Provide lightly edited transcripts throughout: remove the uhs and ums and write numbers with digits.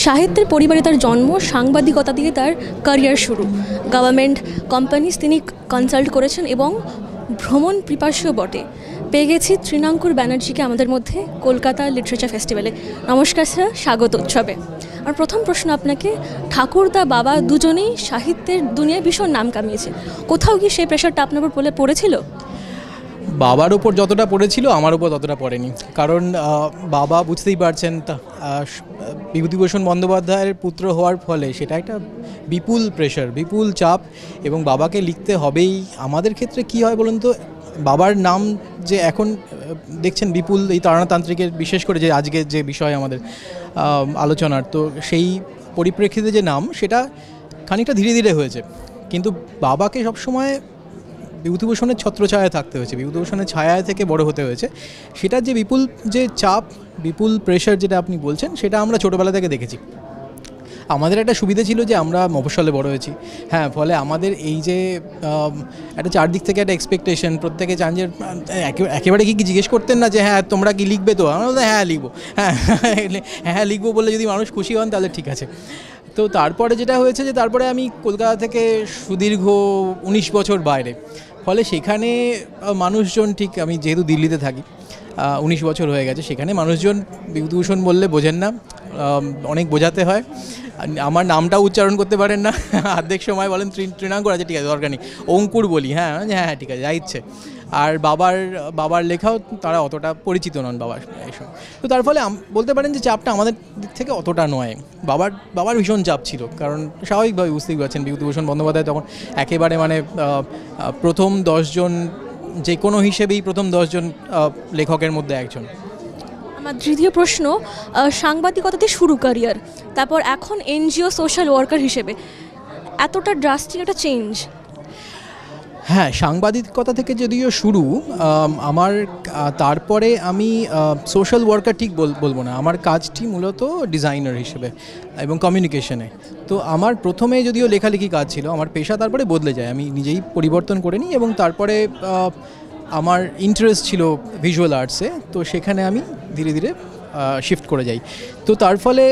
সাহিত্যের পরিবারে তার জন্ম, সাংবাদিকতা দিয়ে তার ক্যারিয়ার শুরু। গভর্নমেন্ট কোম্পানিজ তিনি কনসাল্ট করেছেন এবং ভ্রমণ পিপাসুও বটে। পেয়ে গেছি তৃণাঙ্কুর ব্যানার্জিকে আমাদের মধ্যে কলকাতা লিটারেচার ফেস্টিভ্যালে। নমস্কার স্যার, স্বাগত উৎসবে। আর প্রথম প্রশ্ন আপনাকে, ঠাকুরদা বাবা দুজনেই সাহিত্যের দুনিয়ায় ভীষণ নাম কামিয়েছে, কোথাও কি সেই প্রেশারটা আপনার উপর পড়েছিল? বাবার ওপর যতটা পড়েছিল আমার উপর ততটা পড়েনি, কারণ বাবা বুঝতেই পারছেন বিভূতিভূষণ বন্দ্যোপাধ্যায়ের পুত্র হওয়ার ফলে সেটা একটা বিপুল প্রেশার, বিপুল চাপ, এবং বাবাকে লিখতে হবেই। আমাদের ক্ষেত্রে কি হয় বলুন তো, বাবার নাম যে এখন দেখছেন বিপুল, এই তাড়নাতান্ত্রিকের বিশেষ করে যে আজকে যে বিষয় আমাদের আলোচনার, তো সেই পরিপ্রেক্ষিতে যে নাম সেটা খানিকটা ধীরে ধীরে হয়েছে, কিন্তু বাবাকে সবসময় বিভূতিভূষণের ছত্রছায়ায় থাকতে হয়েছে, বিভূতিভূষণের ছায়ায় থেকে বড় হতে হয়েছে। সেটার যে বিপুল যে চাপ, বিপুল প্রেশার যেটা আপনি বলছেন, সেটা আমরা ছোটোবেলা থেকে দেখেছি। আমাদের একটা সুবিধা ছিল যে আমরা মফস্বলে বড় হয়েছি, হ্যাঁ, ফলে আমাদের এই যে একটা চারদিক থেকে একটা এক্সপেকটেশন, প্রত্যেকে চান যে একেবারে কি জিজ্ঞেস করতেন না যে হ্যাঁ তোমরা কি লিখবে, তো আমরা বলতাম হ্যাঁ লিখবো, হ্যাঁ লিখবো বলে যদি মানুষ খুশি হন তাহলে ঠিক আছে। তো তারপরে যেটা হয়েছে যে তারপরে আমি কলকাতা থেকে সুদীর্ঘ 19 বছর বাইরে, ফলে সেখানে মানুষজন, ঠিক আমি যেহেতু দিল্লিতে থাকি 19 বছর হয়ে গেছে, সেখানে মানুষজন বিভূতিভূষণ বললে বোঝেন না, অনেক বোঝাতে হয়। আমার নামটাও উচ্চারণ করতে পারেন না, অর্ধেক সময় বলেন তৃণাঙ্কুর, আছে ঠিক আছে দরকার নেই, অঙ্কুর বলি, হ্যাঁ হ্যাঁ ঠিক আছে যা ইচ্ছে। আর বাবার লেখাও তারা অতটা পরিচিত নন বাবার এইসব, তো তার ফলে বলতে পারেন যে চাপটা আমাদের দিক থেকে অতটা নয়। বাবার ভীষণ চাপ ছিল, কারণ স্বাভাবিকভাবে বুঝতেই পারছেন বিভূতিভূষণ বন্দ্যোপাধ্যায় তখন একেবারে প্রথম 10 জন, যে কোনো হিসেবেই প্রথম 10 জন লেখকের মধ্যে একজন। আমার দ্বিতীয় প্রশ্ন, সাংবাদিকতাতে শুরু ক্যারিয়ার, তারপর এখন এনজিও সোশ্যাল ওয়ার্কার হিসেবে, এতটা ড্রাস্টিক একটা চেঞ্জ। হ্যাঁ, সাংবাদিকতা থেকে যদিও শুরু আমার, তারপরে আমি সোশ্যাল ওয়ার্কার ঠিক বলবো না, আমার কাজটি মূলত ডিজাইনার হিসেবে এবং কমিউনিকেশনে। তো আমার প্রথমে যদিও লেখালেখি কাজ ছিল, আমার পেশা তারপরে বদলে যায়, আমি নিজেই পরিবর্তন করে নিই, এবং তারপরে আমার ইন্টারেস্ট ছিল ভিজুয়াল আর্টসে, তো সেখানে আমি ধীরে ধীরে শিফট করে যাই। তো তার ফলে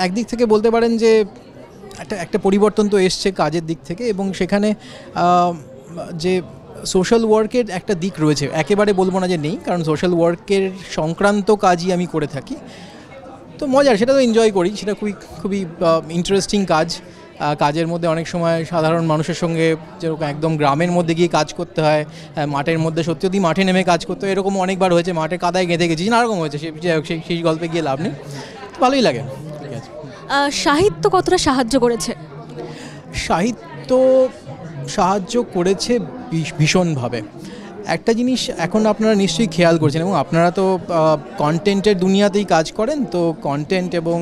একদিক থেকে বলতে পারেন যে একটা পরিবর্তন তো এসছে কাজের দিক থেকে, এবং সেখানে যে সোশ্যাল ওয়ার্কের একটা দিক রয়েছে, একেবারে বলবো না যে নেই, কারণ সোশ্যাল ওয়ার্কের সংক্রান্ত কাজই আমি করে থাকি। তো মজার, সেটা তো এনজয় করি, সেটা খুবই ইন্টারেস্টিং কাজ। কাজের মধ্যে অনেক সময় সাধারণ মানুষের সঙ্গে, যেরকম একদম গ্রামের মধ্যে গিয়ে কাজ করতে হয়, মাঠের মধ্যে সত্যি মাঠে নেমে কাজ করতে হয়, এরকম অনেকবার হয়েছে, মাঠে কাদায় গেঁথে গেছি, নানারকম হয়েছে, সেই গল্পে গিয়ে লাভ নেই, ভালোই লাগে। ঠিক আছে, সাহিত্য কতটা সাহায্য করেছে? সাহিত্য সাহায্য করেছে ভীষণভাবে। একটা জিনিস এখন আপনারা নিশ্চয়ই খেয়াল করছেন, এবং আপনারা তো কন্টেন্টের দুনিয়াতেই কাজ করেন, তো কন্টেন্ট এবং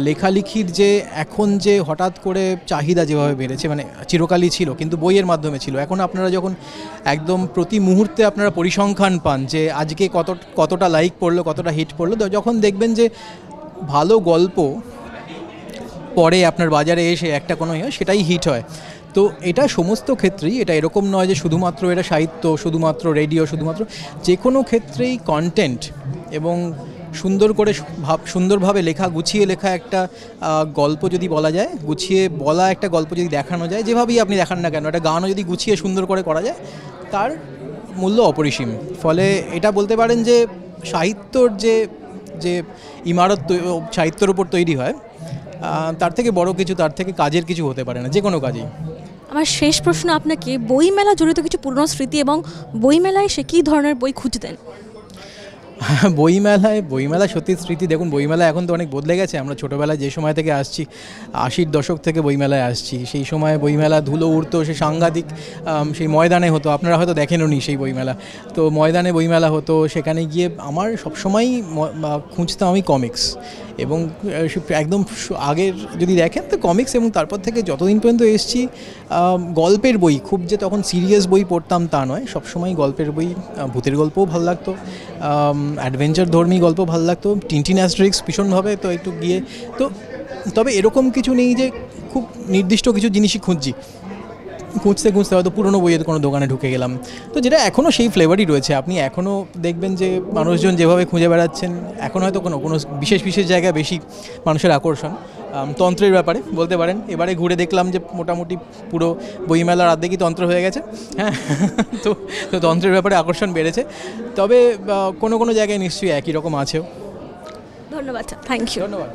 লেখালেখির যে এখন যে হঠাৎ করে চাহিদা যেভাবে বেড়েছে, চিরকালই ছিল কিন্তু বইয়ের মাধ্যমে ছিল, এখন আপনারা যখন একদম প্রতি মুহূর্তে আপনারা পরিসংখ্যান পান যে আজকে কতটা লাইক পড়লো, কতটা হিট পড়লো, যখন দেখবেন যে ভালো গল্প পরে আপনার বাজারে এসে একটা কোনো সেটাই হিট হয়। তো এটা সমস্ত ক্ষেত্রেই, এটা এরকম নয় যে শুধুমাত্র এটা সাহিত্য, শুধুমাত্র রেডিও, শুধুমাত্র যে কোনো ক্ষেত্রেই কন্টেন্ট এবং সুন্দরভাবে লেখা, গুছিয়ে লেখা একটা গল্প যদি বলা যায়, গুছিয়ে বলা একটা গল্প যদি দেখানো যায়, যেভাবেই আপনি দেখান না কেন, একটা গানও যদি গুছিয়ে সুন্দর করে করা যায়, তার মূল্য অপরিসীম। ফলে এটা বলতে পারেন যে সাহিত্যর যে ইমারত সাহিত্যের উপর তৈরি হয়, তার থেকে বড় কিছু, তার থেকে কাজের কিছু হতে পারে না, যে কোনো কাজেই। আমার শেষ প্রশ্ন আপনাকে, বইমেলা জড়িত কিছু পুরনো স্মৃতি, এবং বইমেলায় সে কী ধরনের বই খুঁজতেন? বইমেলা সত্যি স্মৃতি। দেখুন, বইমেলা এখন তো অনেক বদলে গেছে। আমরা ছোটোবেলায় যে সময় থেকে আসছি, 80-র দশক থেকে বইমেলায় আসছি, সেই সময় বইমেলা ধুলো উড়তো, সে সাংঘাতিক, সেই ময়দানে হতো, আপনারা হয়তো দেখেনওনি সেই বইমেলা। তো ময়দানে বইমেলা হতো, সেখানে গিয়ে আমার সবসময়ই খুঁজতাম আমি কমিক্স, এবং একদম আগের যদি দেখেন তো কমিক্স, এবং তারপর থেকে যতদিন পর্যন্ত এসেছি গল্পের বই, খুব যে তখন সিরিয়াস বই পড়তাম তা নয়, সবসময় গল্পের বই, ভূতের গল্পও ভালো লাগতো, অ্যাডভেঞ্চার ধর্মী গল্প ভালো লাগতো, টিনটিন অ্যাস্টেরিক্স ভীষণভাবে, তো একটু গিয়ে তো, তবে এরকম কিছু নেই যে খুব নির্দিষ্ট কিছু জিনিসই খুঁজছি, খুঁজতে খুঁজতে হয়তো পুরনো বইয়ের কোনো দোকানে ঢুকে গেলাম, তো যেটা এখনও সেই ফ্লেভারই রয়েছে। আপনি এখনও দেখবেন যে মানুষজন যেভাবে খুঁজে বেড়াচ্ছেন, এখন হয়তো কোনো কোনো বিশেষ বিশেষ জায়গায় বেশি মানুষের আকর্ষণ তন্ত্রের ব্যাপারে বলতে পারেন। এবারে ঘুরে দেখলাম যে মোটামুটি পুরো বইমেলার অর্ধেকই তন্ত্র হয়ে গেছে। হ্যাঁ, তো তো তন্ত্রের ব্যাপারে আকর্ষণ বেড়েছে, তবে কোনো কোনো জায়গায় নিশ্চয়ই একই রকম আছেও। ধন্যবাদ, থ্যাংক ইউ। ধন্যবাদ।